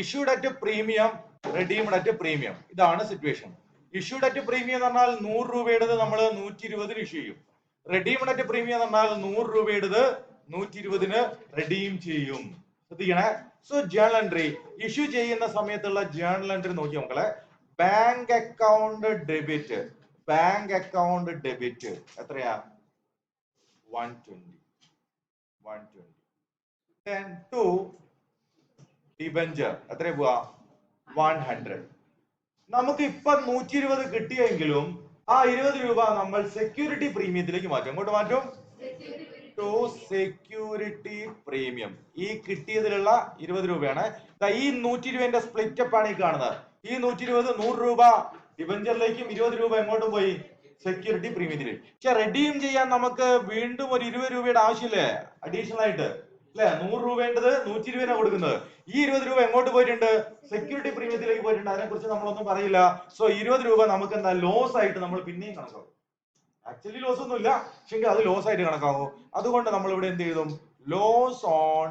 issued at premium, redeemed at premium. ഇതാണ് situation. issued at premium എന്ന് പറഞ്ഞാൽ 100 രൂപയുടേത് നമ്മൾ 120 ഇഷ്യൂ ചെയ്യും. redeemed at premium എന്ന് പറഞ്ഞാൽ 100 രൂപയുടേത് 120 redeem ചെയ്യും. ശ്രദ്ധിക്കണേ. സോ ജേണൽ എൻട്രി ഇഷ്യൂ ചെയ്യുന്ന സമയത്തുള്ള ജേണൽ എൻട്രി നോക്കി മക്കളെ. Bank account debit, bank account debit എത്രയാ? 120. Then to debenture എത്രയാ പോവാ? 100. നമുക്ക് ഇപ്പൊ 120 കിട്ടിയെങ്കിലും ആ 20 രൂപ നമ്മൾ സെക്യൂരിറ്റി പ്രീമിയത്തിലേക്ക് മാറ്റും. എങ്ങോട്ട് മാറ്റും? To security premium. ഈ കിട്ടിയതിലുള്ള 20 രൂപയാണ്. ഈ 120ന്റെ സ്പ്ലിറ്റ് അപ്പ് ആണ് ഈ കാണുന്നത്. ഈ 120 100 രൂപ ഡിബഞ്ചറിലേക്കും 20 രൂപ എങ്ങോട്ടും പോയി? സെക്യൂരിറ്റി പ്രീമിയത്തിലേക്ക്. പക്ഷെ റെഡീം ചെയ്യാൻ നമുക്ക് വീണ്ടും ഒരു 20 രൂപയുടെ ആവശ്യമില്ലേ? അഡീഷണൽ ആയിട്ട് അല്ലെ? 100 രൂപേണ്ടത് 120 കൊടുക്കുന്നത്. ഈ 20 രൂപ എങ്ങോട്ട് പോയിട്ടുണ്ട്? സെക്യൂരിറ്റി പ്രീമിയത്തിലേക്ക് പോയിട്ടുണ്ട്. അതിനെ കുറിച്ച് നമ്മളൊന്നും പറയില്ല. സോ 20 രൂപ നമുക്ക് എന്താ ലോസ് ആയിട്ട് നമ്മൾ പിന്നെയും കണക്കാക്കും. ആക്ച്വലി ലോസ് ഒന്നുമില്ല, പക്ഷെങ്കിൽ അത് ലോസ് ആയിട്ട് കണക്കാവും. അതുകൊണ്ട് നമ്മൾ ഇവിടെ എന്ത് ചെയ്തും? Loss on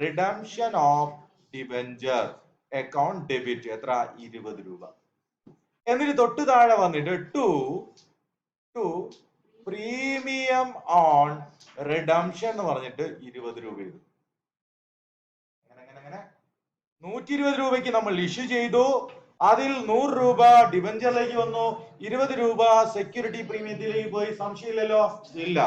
redemption of debenture account debit എത്ര? 20 രൂപ. എന്നിട്ട് തൊട്ട് താഴെ വന്നിട്ട് ടു പ്രീമിയം ഓൺ റിഡംഷൻ എന്ന് പറഞ്ഞിട്ട് 20 രൂപ ചെയ്തു. അങ്ങനെ 120 രൂപയ്ക്ക് നമ്മൾ ഇഷ്യൂ ചെയ്തു. അതിൽ 100 രൂപ ഡിബഞ്ചറിലേക്ക് വന്നു, 20 രൂപ സെക്യൂരിറ്റി പ്രീമിയത്തിലേക്ക് പോയി. സംശയമില്ലല്ലോ? ഇല്ല.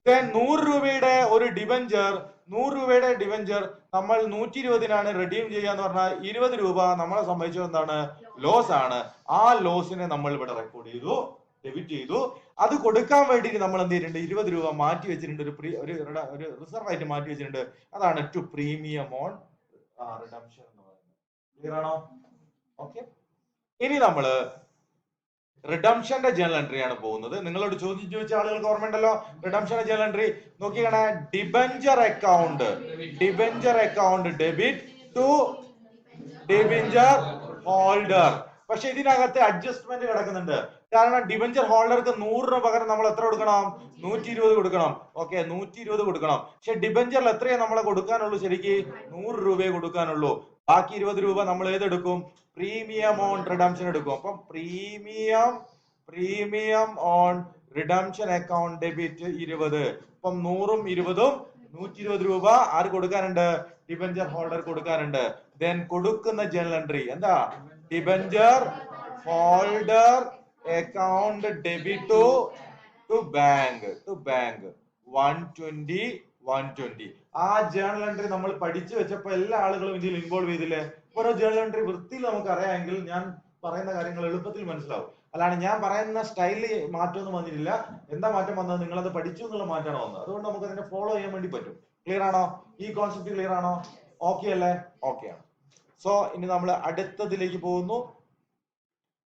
100 രൂപയുടെ ഒരു ഡിബഞ്ചർ, 100 രൂപയുടെ ഡിബഞ്ചർ നമ്മൾ 120നാണ് റെഡീം ചെയ്യാന്ന് പറഞ്ഞാൽ 20 രൂപ നമ്മളെ സംബന്ധിച്ചത് എന്താണ്? ലോസ് ആണ്. ആ ലോസിനെ നമ്മൾ ഇവിടെ റെക്കോർഡ് ചെയ്തു, ഡെബിറ്റ് ചെയ്തു. അത് കൊടുക്കാൻ വേണ്ടിയിട്ട് നമ്മൾ എന്ത് ചെയ്തിട്ടുണ്ട്? 20 രൂപ മാറ്റി വെച്ചിട്ടുണ്ട്, ഒരു റിസർവ് ആയിട്ട് മാറ്റി വെച്ചിട്ടുണ്ട്. അതാണ് ടു പ്രീമിയം ഓൺ റിഡംഷൻ എന്ന് പറയുന്നത്. ക്ലിയർ ആണോ? ഓക്കെ. ഇനി നമ്മള് റിഡംഷന്റെ ജേണൽ എൻട്രി ആണ് പോകുന്നത്. നിങ്ങളോട് ചോദിച്ച ആളുകൾക്ക് ഓർമ്മയുണ്ടല്ലോ റിഡംഷന്റെ ജേണൽ എൻട്രി നോക്കിക്കണേ. Debenture account debit to debenture holder. പക്ഷെ ഇതിനകത്ത് അഡ്ജസ്റ്റ്മെന്റ് കിടക്കുന്നുണ്ട്. കാരണം ഡിബഞ്ചർ ഹോൾഡർക്ക് 100 പകരം നമ്മൾ എത്ര കൊടുക്കണം? 120 കൊടുക്കണം. ഓക്കെ, 120 കൊടുക്കണം. പക്ഷെ ഡിബഞ്ചറിൽ എത്രയാ നമ്മളെ കൊടുക്കാനുള്ളൂ? ശരിക്ക് 100 രൂപയെ കൊടുക്കാനുള്ളൂ. ബാക്കി 20 രൂപ നമ്മൾ ഏതെടുക്കും? പ്രീമിയം ഓൺ റിഡംഷൻ എടുക്കും. അപ്പം premium on redemption account debit 20. അപ്പം 100ഉം 20ഉം 120 രൂപ ആര് കൊടുക്കാനുണ്ട്? ഡിബഞ്ചർ ഹോൾഡർ കൊടുക്കാനുണ്ട്. ദെൻ കൊടുക്കുന്ന ജേണൽ എൻട്രി എന്താ? Debenture holder account debit to bank 120. ആ ജേണൽ എൻട്രി നമ്മൾ പഠിച്ചു വെച്ചപ്പോ എല്ലാ ആളുകളും ഇതിൽ ഇൻവോൾവ് ചെയ്തില്ലേ? ഓരോ ജേണൽ എൻട്രി വൃത്തിയിൽ നമുക്ക് അറിയാമെങ്കിൽ ഞാൻ പറയുന്ന കാര്യങ്ങൾ എളുപ്പത്തിൽ മനസ്സിലാവും. അല്ലാണ്ട് ഞാൻ പറയുന്ന സ്റ്റൈലിൽ മാറ്റമൊന്നും വന്നിട്ടില്ല. എന്താ മാറ്റം വന്നത്? നിങ്ങളത് പഠിച്ചു എന്നുള്ള മാറ്റമാണ് വന്നത്. അതുകൊണ്ട് നമുക്ക് അതിനെ ഫോളോ ചെയ്യാൻ വേണ്ടി പറ്റും. ക്ലിയർ ആണോ? ഈ കോൺസെപ്റ്റ് ക്ലിയർ ആണോ? ഓക്കെ അല്ലേ? ഓക്കെ ആണ്. സോ ഇനി നമ്മൾ അടുത്തതിലേക്ക് പോകുന്നു.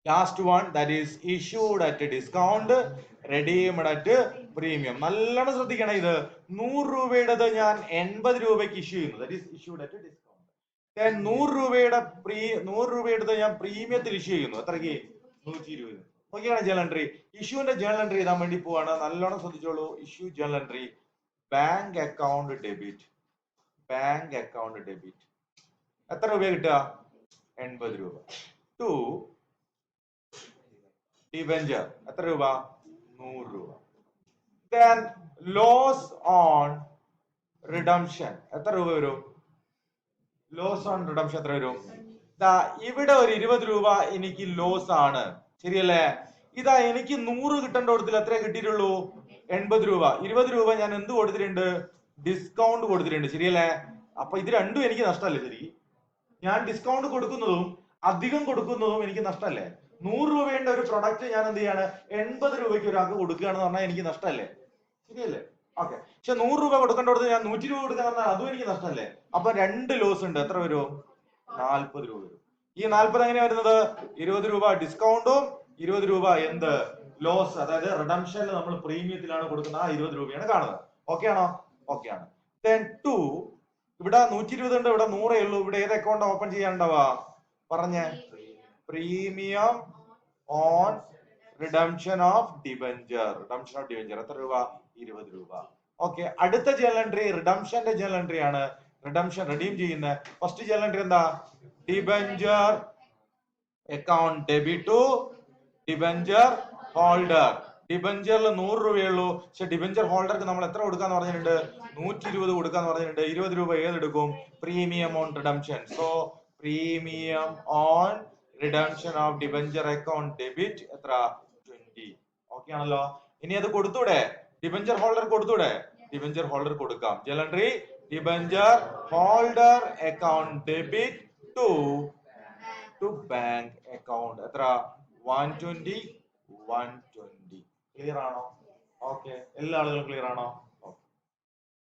Last one, that is issued at discount, redeemed at premium. നല്ലോണം ശ്രദ്ധിക്കണം. ഇത് 100 രൂപയുടേത് ഞാൻ 80 രൂപയ്ക്ക് ഇഷ്യൂ ചെയ്യുന്നു. That is issued at discount. 100 രൂപയുടെ ഞാൻ പ്രീമിയത്തിൽ ഇഷ്യൂ ചെയ്യുന്നു. എത്രയ്ക്ക്? 120. നോക്കിയാണ് ജേണൽ എൻട്രി. ഇഷ്യൂന്റെ ജേണൽ എൻട്രി ചെയ്താൻ വേണ്ടി പോവാണ്. നല്ലോണം ശ്രദ്ധിച്ചോളൂ. Issue journal entry bank account debit എത്ര രൂപ കിട്ടുക? 80 രൂപ. ടു ഡിബഞ്ചർ എത്ര രൂപ? 100 രൂപ. Then loss on redemption എത്ര രൂപ വരും? ലോസ് ഓൺ റിഡംഷൻ എത്ര വരും? ഇവിടെ ഒരു 20 രൂപ എനിക്ക് ലോസ് ആണ്, ശരിയല്ലേ? ഇതാ എനിക്ക് 100 കിട്ടേണ്ട കൊടുത്തിൽ എത്ര കിട്ടിയിട്ടുള്ളൂ? 80 രൂപ. 20 രൂപ ഞാൻ എന്ത് കൊടുത്തിട്ടുണ്ട്? ഡിസ്കൗണ്ട് കൊടുത്തിട്ടുണ്ട്, ശരിയല്ലേ? അപ്പൊ ഇത് രണ്ടും എനിക്ക് നഷ്ടമല്ലേ? ശരി, ഞാൻ ഡിസ്കൗണ്ട് കൊടുക്കുന്നതും അധികം കൊടുക്കുന്നതും എനിക്ക് നഷ്ടമല്ലേ? 100 രൂപയുടെ ഒരു പ്രൊഡക്റ്റ് ഞാൻ എന്ത് ചെയ്യാണ്? 80 രൂപയ്ക്ക് ഒരാൾക്ക് കൊടുക്കുകയാണെന്ന് പറഞ്ഞാൽ എനിക്ക് നഷ്ടമല്ലേ? ശരിയല്ലേ? ഓക്കെ. പക്ഷെ 100 രൂപ കൊടുക്കേണ്ടത് ഞാൻ 100 രൂപ കൊടുക്കാൻ പറഞ്ഞാൽ അതും എനിക്ക് നഷ്ടമല്ലേ? അപ്പൊ 2 ലോസ് ഉണ്ട്. എത്ര വരും? 40 രൂപ വരും. ഈ 40 എങ്ങനെയാ വരുന്നത്? 20 രൂപ ഡിസ്കൗണ്ടും 20 രൂപ എന്ത്? ലോസ്. അതായത് റിഡംഷനിൽ നമ്മൾ പ്രീമിയത്തിലാണ് കൊടുക്കുന്ന ആ 20 രൂപയാണ് കാണുന്നത്. ഓക്കെ ആണോ? ഓക്കെ ആണ്. Then 2 ഇവിടെ 120 ഉണ്ട്, ഇവിടെ 100 ഉള്ളൂ. ഇവിടെ ഏത് അക്കൗണ്ട് ഓപ്പൺ ചെയ്യാനുണ്ടാവാ? പറഞ്ഞേ. Premium on redemption of debenture. എത്ര രൂപ? 20 രൂപ. ഓക്കെ. അടുത്ത ജേണൽ എൻട്രി റിഡംഷന്റെ ജേണൽ എൻട്രി ആണ്. റിഡംഷൻ റെഡീം ചെയ്യുന്ന ഫസ്റ്റ് ജേണൽ എൻട്രി എന്താ? Debenture account debit to debenture holder. ഡിബഞ്ചറിൽ 100 രൂപയുള്ളൂ, പക്ഷെ ഡിബഞ്ചർ ഹോൾഡർക്ക് നമ്മൾ എത്ര കൊടുക്കാന്ന് പറഞ്ഞിട്ടുണ്ട്? 120 കൊടുക്കാന്ന് പറഞ്ഞിട്ടുണ്ട്. 20 രൂപ ഏതെടുക്കും? Premium on redemption. So premium on redemption of debenture account debit എത്ര? 20. ഓക്കെ ആണല്ലോ. ഇനി അത് കൊടുത്തൂടെ? ഡിബഞ്ചർ ഹോൾഡർ കൊടുത്തൂടെ? ഡിബഞ്ചർ ഹോൾഡർ കൊടുക്കാം. Journal entry debenture holder account debit to bank account എത്ര? 120. ക്ലിയർ ആണോ? ഓക്കെ, എല്ലാ ആളുകളും ക്ലിയർ ആണോ?